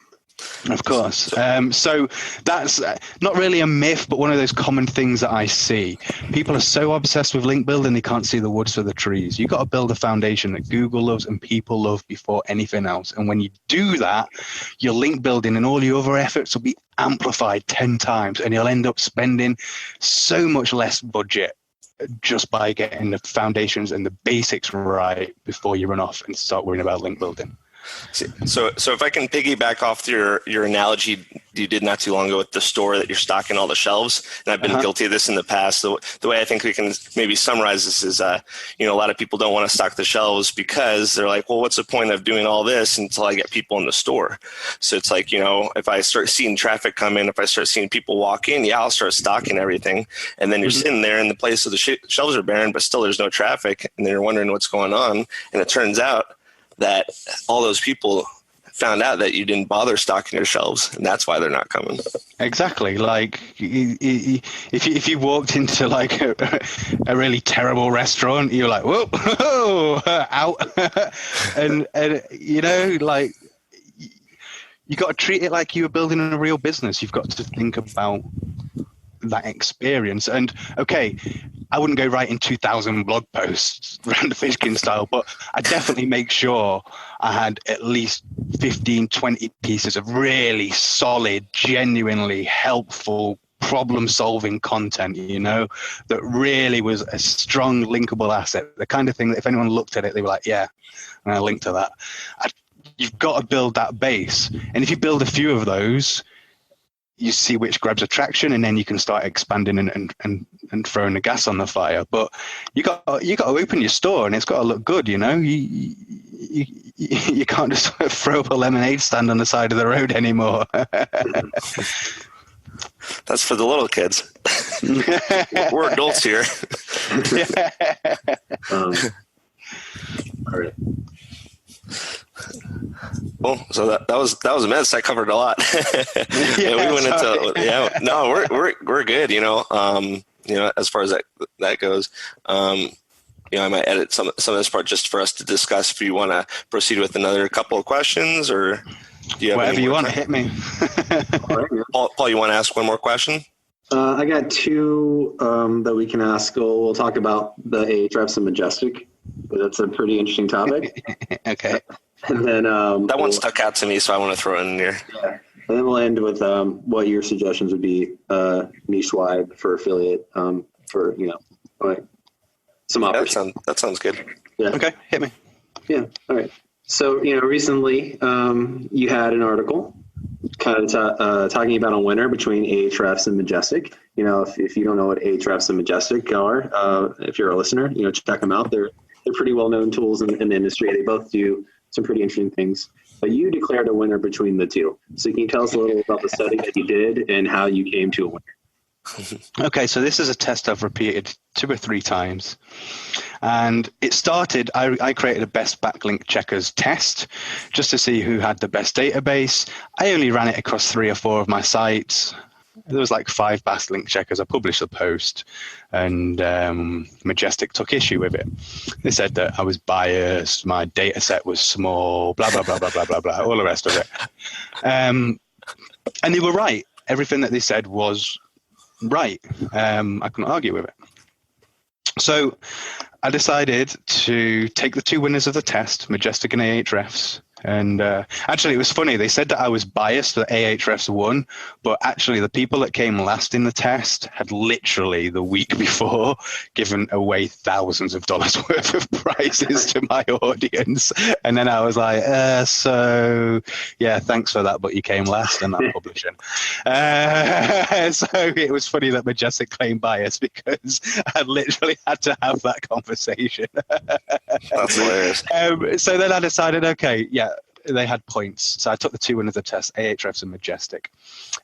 Of course. So that's not really a myth, but one of those common things that I see. People are so obsessed with link building, they can't see the woods for the trees. You've got to build a foundation that Google loves and people love before anything else. And when you do that, your link building and all your other efforts will be amplified 10 times, and you'll end up spending so much less budget just by getting the foundations and the basics right before you run off and start worrying about link building. So if I can piggyback off your analogy you did not too long ago with the store that you're stocking all the shelves, and I've been guilty of this in the past. So the way I think we can maybe summarize this is, a lot of people don't want to stock the shelves because they're like, well, what's the point of doing all this until I get people in the store? So it's like, if I start seeing traffic come in, if I start seeing people walk in, I'll start stocking everything. And then you're sitting there in the place of the shelves are barren, but still there's no traffic. And then you're wondering what's going on. And it turns out that all those people found out that you didn't bother stocking your shelves, and that's why they're not coming. Exactly. Like if you walked into like a really terrible restaurant, you're like, whoa, out. and like you got to treat it like you were building a real business. You've got to think about that experience. And okay, I wouldn't go writing 2,000 blog posts around the Fishkin style, but I definitely make sure I had at least 15, 20 pieces of really solid, genuinely helpful, problem-solving content, that really was a strong linkable asset, the kind of thing that if anyone looked at it, they were like, yeah, I'm going to link to that. You've got to build that base. And if you build a few of those, you see which grabs attraction, and then you can start expanding and throwing the gas on the fire. But you got to open your store, and it's got to look good. You can't just throw up a lemonade stand on the side of the road anymore. That's for the little kids. We're adults here. All right. Well, so that was a mess. I covered a lot. We went into no, we're good. As far as that goes. I might edit some of this part just for us to discuss. If you want to proceed with another couple of questions, or do you have whatever you want to hit me? Paul, you want to ask one more question? I got two that we can ask. We'll talk about the Ahrefs and Majestic. That's a pretty interesting topic. Okay. And then that one stuck out to me, so I want to throw it in here. Yeah. And then we'll end with what your suggestions would be niche-wide for affiliate for some opportunities. That sounds good. Yeah. Okay, hit me. Yeah. All right. So recently you had an article kind of talking about a winner between Ahrefs and Majestic. If you don't know what Ahrefs and Majestic are, if you're a listener, check them out. They're pretty well known tools in the industry. They both do some pretty interesting things. But you declared a winner between the two. So can you tell us a little about the study that you did and how you came to a winner? Okay, so this is a test I've repeated 2 or 3 times. And it started, I created a best backlink checkers test just to see who had the best database. I only ran it across 3 or 4 of my sites. There was like 5 backlink checkers. I published a post and Majestic took issue with it. They said that I was biased, my data set was small, blah, blah, blah, blah, blah, blah, blah, all the rest of it. And they were right. Everything that they said was right. I couldn't argue with it. So I decided to take the 2 winners of the test, Majestic and Ahrefs. And actually, it was funny. They said that I was biased that Ahrefs won, but actually the people that came last in the test had literally the week before given away thousands of dollars worth of prizes to my audience. And then I was like, so yeah, thanks for that, but you came last and I'm publishing. So it was funny that Majestic claimed bias because I literally had to have that conversation. That's hilarious. So then I decided, okay, yeah, they had points. So I took the 2 winners of the test, Ahrefs and Majestic.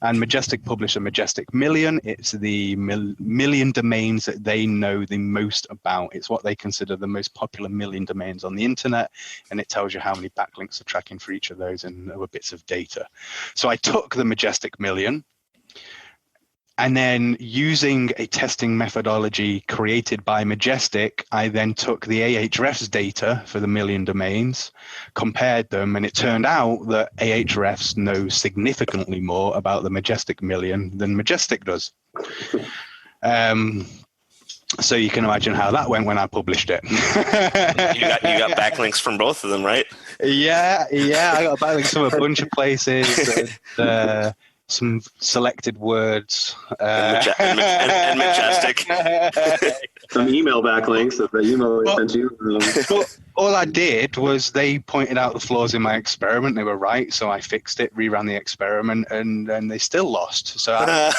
And Majestic published a Majestic Million. It's the million domains that they know the most about. It's what they consider the most popular million domains on the internet. And it tells you how many backlinks are tracking for each of those and other bits of data. So I took the Majestic Million. And then using a testing methodology created by Majestic, I then took the Ahrefs data for the million domains, compared them, and it turned out that Ahrefs knows significantly more about the Majestic Million than Majestic does. So you can imagine how that went when I published it. You got backlinks from both of them, right? Yeah, I got backlinks from a bunch of places. And, some selected words and Majestic. Some email backlinks of the email they sent you. All I did was they pointed out the flaws in my experiment. They were right, so I fixed it, reran the experiment, and they still lost. So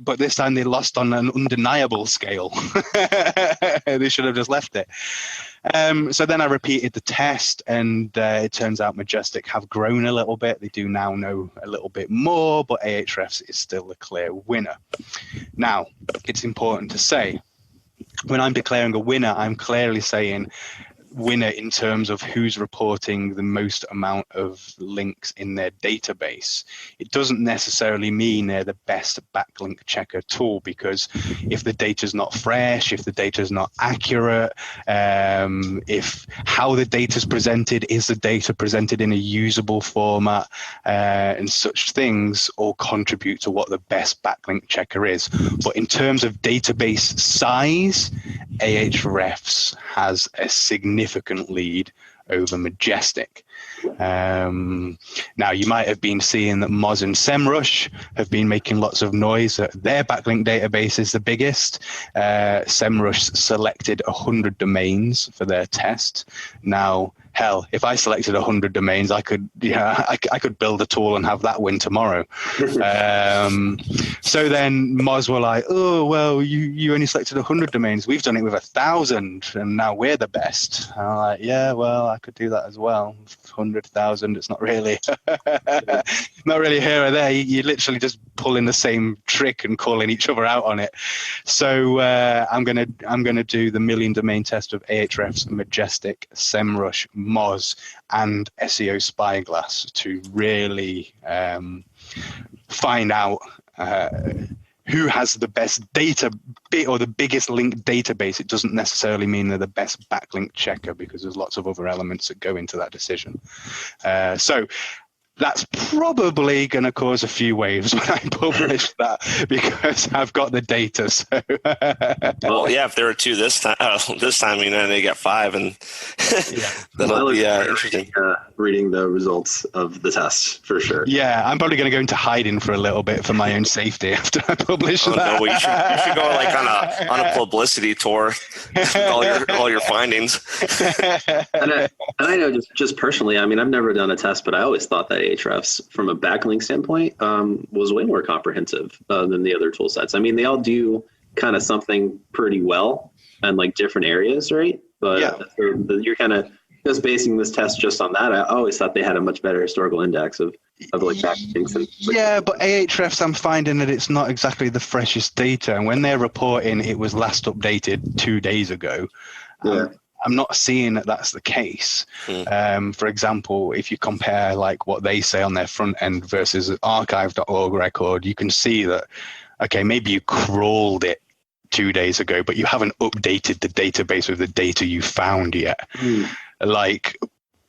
but this time they lost on an undeniable scale. They should have just left it. So then I repeated the test, and it turns out Majestic have grown a little bit. They do now know a little bit more, but Ahrefs is still the clear winner. Now, it's important to say, when I'm declaring a winner, I'm clearly saying winner in terms of who's reporting the most amount of links in their database. It doesn't necessarily mean they're the best backlink checker tool, because if the data is not fresh, if the data is not accurate, if how the data is presented, is the data presented in a usable format, and such things all contribute to what the best backlink checker is. But in terms of database size, Ahrefs has a significant lead over Majestic. Now, you might have been seeing that Moz and SEMrush have been making lots of noise. Their backlink database is the biggest. SEMrush selected 100 domains for their test. Now, hell, if I selected 100 domains, I could build a tool and have that win tomorrow. So then Moz were like, oh, well, you only selected 100 domains. We've done it with 1,000, and now we're the best. And I'm like, yeah, well, I could do that as well. 100,000, it's not really here or there. You literally just pulling the same trick and calling each other out on it. So I'm gonna do the million domain test of Ahrefs, Majestic, SEMrush, Moz, and SEO Spyglass to really find out who has the best data or the biggest link database. It doesn't necessarily mean they're the best backlink checker, because there's lots of other elements that go into that decision. So that's probably going to cause a few waves when I publish that because I've got the data. So, well, yeah, if there were 2 this time, they get 5, and that'll be interesting. Reading the results of the test for sure. Yeah, I'm probably going to go into hiding for a little bit for my own safety after I publish that. No, well, you should go like on a publicity tour with all your findings. And I know just personally, I mean, I've never done a test, but I always thought that Ahrefs, from a backlink standpoint, was way more comprehensive than the other tool sets. I mean, they all do kind of something pretty well in like different areas, right? But you're kind of just basing this test just on that. I always thought they had a much better historical index of like backlinks. But Ahrefs, I'm finding that it's not exactly the freshest data. And when they're reporting it was last updated 2 days ago, I'm not seeing that that's the case. For example, if you compare like what they say on their front end versus an archive.org record, you can see that, okay, maybe you crawled it 2 days ago, but you haven't updated the database with the data you found yet. Like,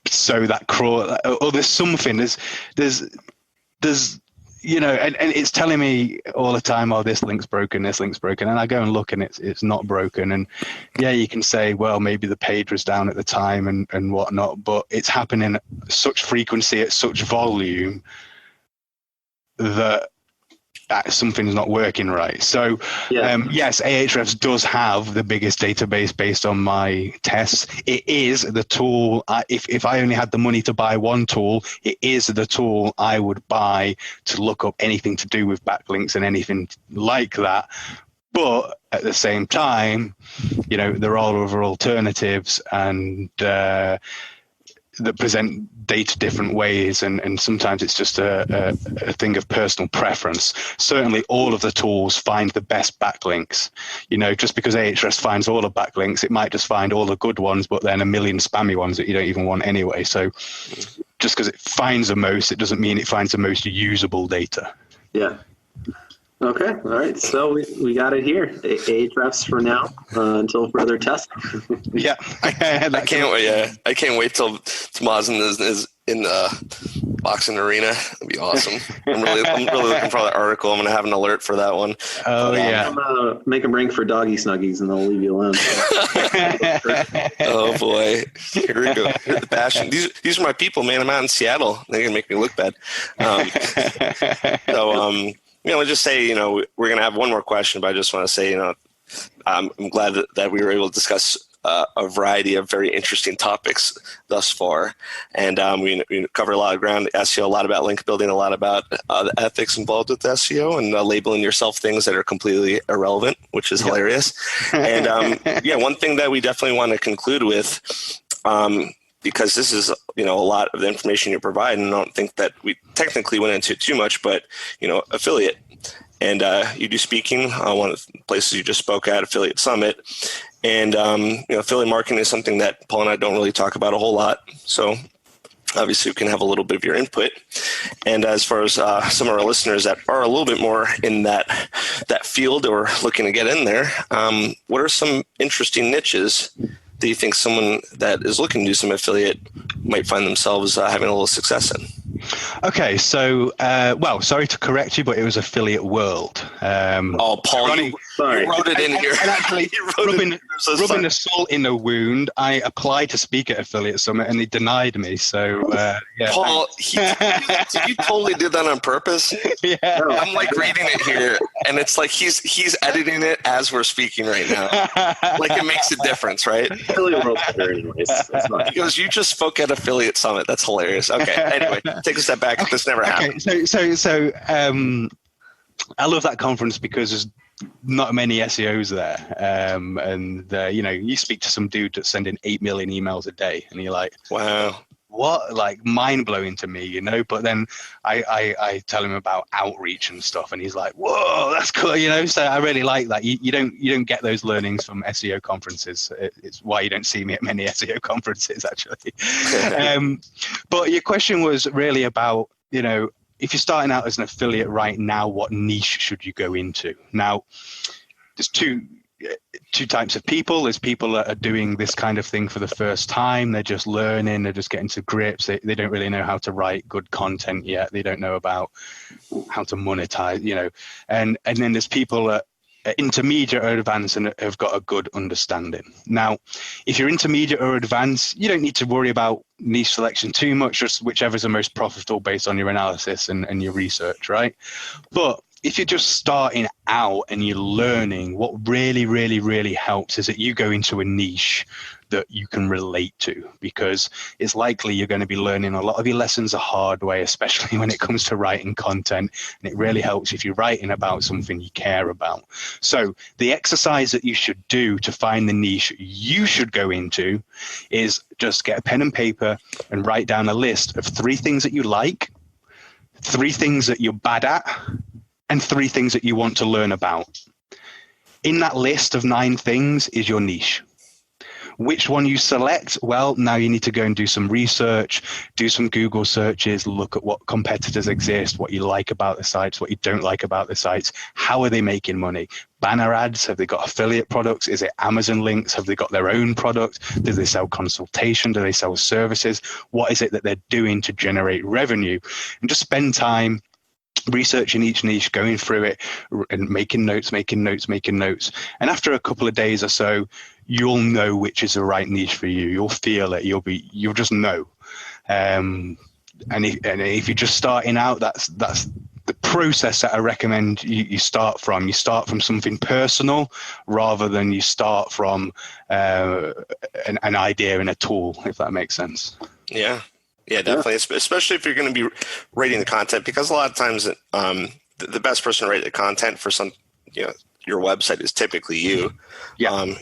so that crawl, or there's something, there's and it's telling me all the time, oh, this link's broken, and I go and look and it's not broken. And you can say, well, maybe the page was down at the time and whatnot, but it's happening at such frequency, at such volume that something's not working right. So yes, Ahrefs does have the biggest database based on my tests. It is the tool, if I only had the money to buy one tool, it is the tool I would buy to look up anything to do with backlinks and anything like that. But at the same time, there are other alternatives and that present data different ways, and sometimes it's just a thing of personal preference. Certainly all of the tools find the best backlinks. Just because Ahrefs finds all the backlinks, it might just find all the good ones, but then a million spammy ones that you don't even want anyway. So just because it finds the most, it doesn't mean it finds the most usable data. Yeah. Okay. All right. So we got it here. Ahrefs for now until further testing. Yeah. I can't wait. Yeah. I can't wait till Mazin is in the boxing arena. It'd be awesome. I'm really looking for that article. I'm going to have an alert for that one. Oh, I'm going to make them ring for doggy snuggies and they'll leave you alone. Oh boy. Here we go. Here's the passion. These are my people, man. I'm out in Seattle. They're going to make me look bad. Let's just say, we're going to have one more question, but I just want to say, I'm glad that we were able to discuss a variety of very interesting topics thus far. And we covered a lot of ground, SEO, a lot about link building, a lot about the ethics involved with SEO and labeling yourself things that are completely irrelevant, which is hilarious. And one thing that we definitely want to conclude with, because this is, a lot of the information you provide, and I don't think that we technically went into it too much, but, affiliate. And you do speaking, one of the places you just spoke at, Affiliate Summit. And, affiliate marketing is something that Paul and I don't really talk about a whole lot. So obviously we can have a little bit of your input. And as far as some of our listeners that are a little bit more in that field or looking to get in there, what are some interesting niches do you think someone that is looking to do some affiliate might find themselves having a little success in? Okay, so, sorry to correct you, but it was Affiliate World. Paul, you wrote it in here. And actually, rubbing the salt in the wound, I applied to speak at Affiliate Summit, and they denied me. So, Paul, you totally did that on purpose? Yeah. I'm reading it here, and it's like he's editing it as we're speaking right now. It makes a difference, right? Affiliate World's better anyways. He goes, you just spoke at Affiliate Summit. That's hilarious. Okay, anyway, take a step back. This never happened. So I love that conference because there's not many SEOs there. You speak to some dude that's sending 8 million emails a day, and you're like, wow. What, mind blowing to me, but then I tell him about outreach and stuff, and he's like, whoa, that's cool, so I really like that. You don't get those learnings from SEO conferences. It's why you don't see me at many SEO conferences, actually. But your question was really about, if you're starting out as an affiliate right now, what niche should you go into? Now, there's two two types of people. There's people that are doing this kind of thing for the first time. They're just learning. They're just getting to grips. They don't really know how to write good content yet. They don't know about how to monetize, and then there's people that are intermediate or advanced and have got a good understanding. Now, if you're intermediate or advanced, you don't need to worry about niche selection too much, just whichever's the most profitable based on your analysis and your research, right? But if you're just starting out and you're learning, what really, really, really helps is that you go into a niche that you can relate to, because it's likely you're going to be learning a lot of your lessons the hard way, especially when it comes to writing content. And it really helps if you're writing about something you care about. So the exercise that you should do to find the niche you should go into is just get a pen and paper and write down a list of 3 things that you like, 3 things that you're bad at, and 3 things that you want to learn about. In that list of 9 things is your niche. Which one you select? Well, now you need to go and do some research, do some Google searches, look at what competitors exist, what you like about the sites, what you don't like about the sites, how are they making money? Banner ads, have they got affiliate products? Is it Amazon links? Have they got their own product? Do they sell consultation? Do they sell services? What is it that they're doing to generate revenue? And just spend time researching each niche, going through it and making notes. And after a couple of days or so, you'll know which is the right niche for you. You'll feel it. You'll just know. And if you're just starting out, that's the process that I recommend you start from. You start from something personal rather than you start from an idea and a tool, if that makes sense. Yeah, definitely. Especially if you're going to be rating the content, because a lot of times the best person to rate the content for your website is typically you. Yeah.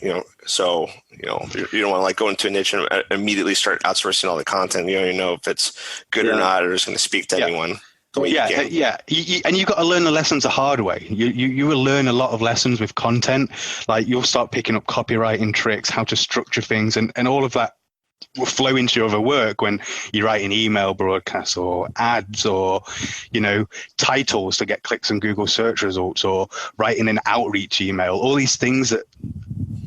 So you don't want to like go into a niche and immediately start outsourcing all the content. You don't even know if it's good or not, or it's going to speak to anyone. Yeah. And you've got to learn the lessons the hard way. You will learn a lot of lessons with content. Like you'll start picking up copywriting tricks, how to structure things, and all of that will flow into your other work when you're writing email broadcasts or ads or titles to get clicks on Google search results, or writing an outreach email. All these things that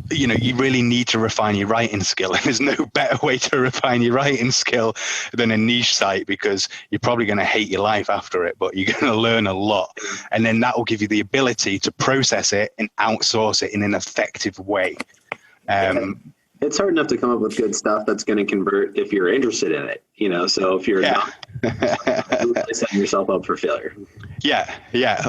you really need to refine your writing skill, and there's no better way to refine your writing skill than a niche site, because you're probably going to hate your life after it, but you're going to learn a lot, and then that will give you the ability to process it and outsource it in an effective way. It's hard enough to come up with good stuff that's going to convert if you're interested in it, so if you're not, you're really setting yourself up for failure. Yeah.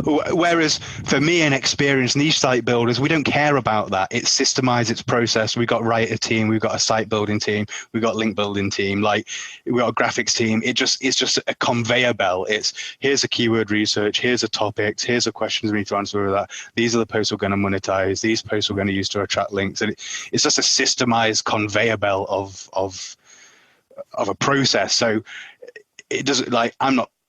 Whereas for me and experienced niche site builders, we don't care about that. It's systemized, it's processed. We've got a writer team, we've got a site building team, we've got a link building team, we've got a graphics team. It's just a conveyor belt. It's here's a keyword research, here's a topics, here's the questions we need to answer with that. These are the posts we're going to monetize. These posts we're going to use to attract links. And it's just a systemized conveyor belt of a process. So it doesn't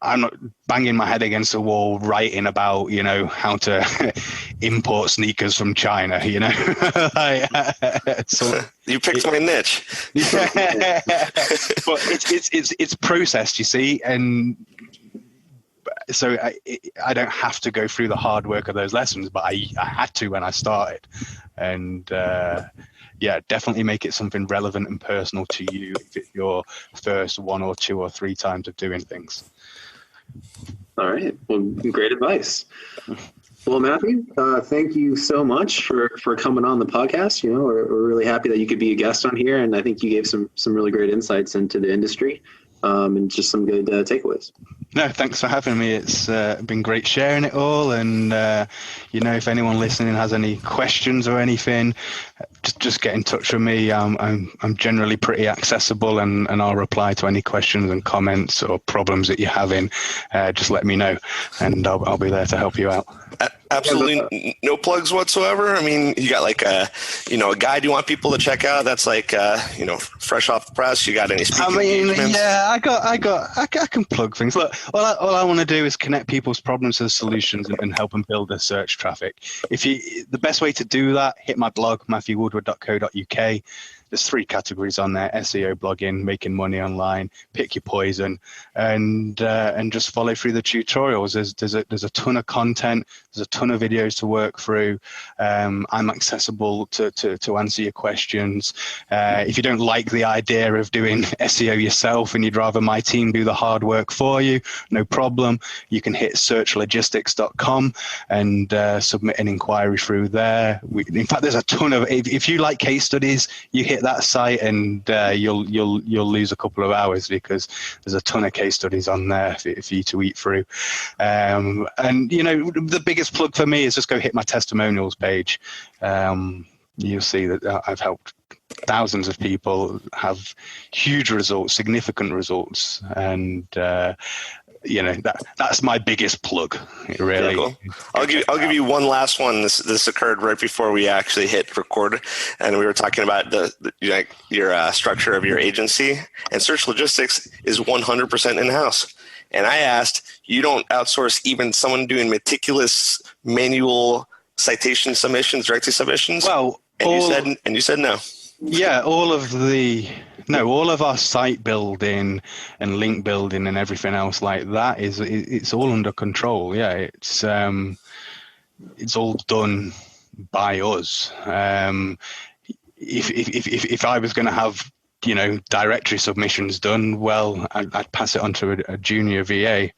I'm not banging my head against the wall writing about how to import sneakers from China. So you picked my niche. But it's processed, you see, and so I don't have to go through the hard work of those lessons, but I had to when I started. And definitely make it something relevant and personal to you if it's your first 1 or 2 or 3 times of doing things. All right. Well, great advice. Well, Matthew, thank you so much for coming on the podcast. We're really happy that you could be a guest on here, and I think you gave some really great insights into the industry and just some good takeaways. No, thanks for having me. It's been great sharing it all. And, if anyone listening has any questions or anything, just get in touch with me. I'm generally pretty accessible, and I'll reply to any questions and comments or problems that you're having. Just let me know, and I'll be there to help you out. Absolutely no plugs whatsoever. I mean, you got like a guide you want people to check out that's like fresh off the press. You got any speaking engagements? Yeah, I can plug things. Look, all I want to do is connect people's problems to the solutions and help them build their search traffic. The best way to do that, hit my blog, matthewwoodward.co.uk. there's 3 categories on there: SEO, blogging, making money online. Pick your poison, and just follow through the tutorials. There's a ton of content. There's a ton of videos to work through. I'm accessible to answer your questions. If you don't like the idea of doing SEO yourself and you'd rather my team do the hard work for you, no problem. You can hit searchlogistics.com and submit an inquiry through there. In fact, there's a ton of, if you like case studies, you hit that site and you'll lose a couple of hours, because there's a ton of case studies on there for you to eat through. And the biggest plug for me is just go hit my testimonials page. You'll see that I've helped thousands of people have huge results, significant results, and that's my biggest plug. Really. Cool. I'll give you one last one. This occurred right before we actually hit record, and we were talking about your structure of your agency. And Search Logistics is 100% in-house. And I asked, you don't outsource even someone doing meticulous manual citation submissions, directory submissions? Well, you said no. Yeah, all of our site building and link building and everything else like that it's all under control. Yeah, it's all done by us. If I was going to have directory submissions done, well, I'd pass it on to a junior VA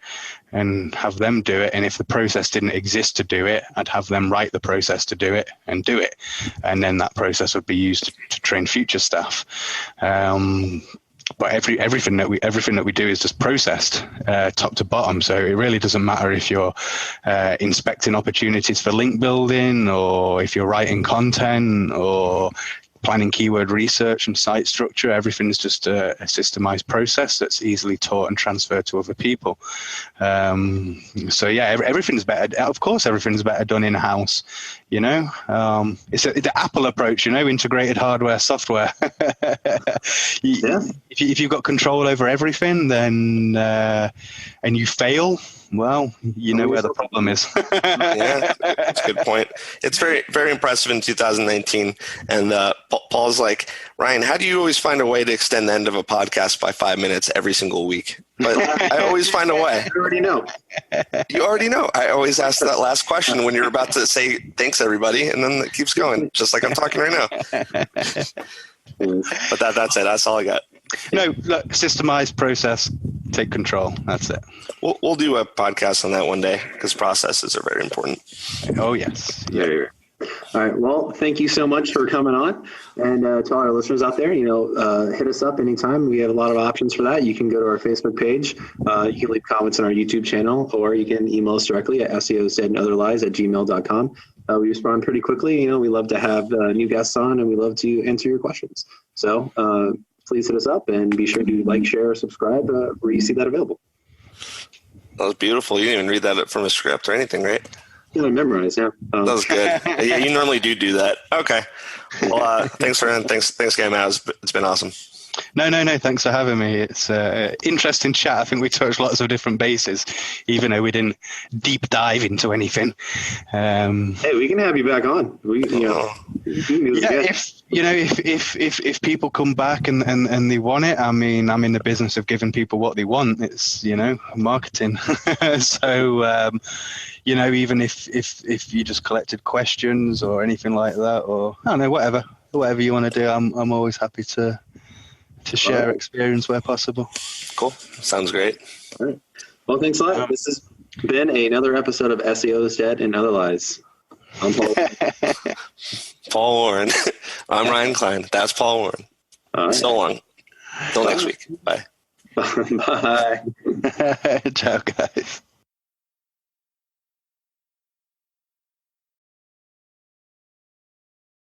and have them do it. And if the process didn't exist to do it, I'd have them write the process to do it and do it. And then that process would be used to train future staff. But everything that we do is just processed top to bottom. So it really doesn't matter if you're inspecting opportunities for link building, or if you're writing content, or planning keyword research and site structure. Everything's just a systemized process that's easily taught and transferred to other people. So yeah, everything's better. Of course, everything's better done in-house. It's the Apple approach. Integrated hardware, software. If you've got control over everything, then and you fail, well, you know where the problem is. Yeah, that's a good point. It's very, very impressive in 2019. And Paul's like, Ryan, how do you always find a way to extend the end of a podcast by 5 minutes every single week? But I always find a way. You already know. You already know. I always ask that last question when you're about to say, thanks, everybody. And then it keeps going, just like I'm talking right now. But that's it. That's all I got. No, look, systemized process, take control. That's it. We'll do a podcast on that one day, because processes are very important. Oh, yes. Yeah. All right. Well, thank you so much for coming on. And to all our listeners out there, hit us up anytime. We have a lot of options for that. You can go to our Facebook page. You can leave comments on our YouTube channel, or you can email us directly at seosaidandotherlies@gmail.com. We respond pretty quickly. We love to have new guests on, and we love to answer your questions. So please hit us up, and be sure to like, share, or subscribe where you see that available. That was beautiful. You didn't even read that from a script or anything, right? Yeah, I memorized. Yeah, that was good. Yeah, you normally do that. Okay. Well, thanks again, Matt. It's been awesome. No. Thanks for having me. It's an interesting chat. I think we touched lots of different bases, even though we didn't deep dive into anything. Hey, we can have you back on. If people come back and they want it, I mean, I'm in the business of giving people what they want. It's marketing. So even if you just collected questions or anything like that, or I don't know, whatever you want to do, I'm always happy to share experience where possible. Cool. Sounds great. All right. Well, thanks a lot. This has been another episode of SEO's Dead and Other Lies. I'm Paul. Paul Warren. I'm Ryan Klein. That's Paul Warren. Right. So long. Till next week. Bye. Bye. Ciao, guys.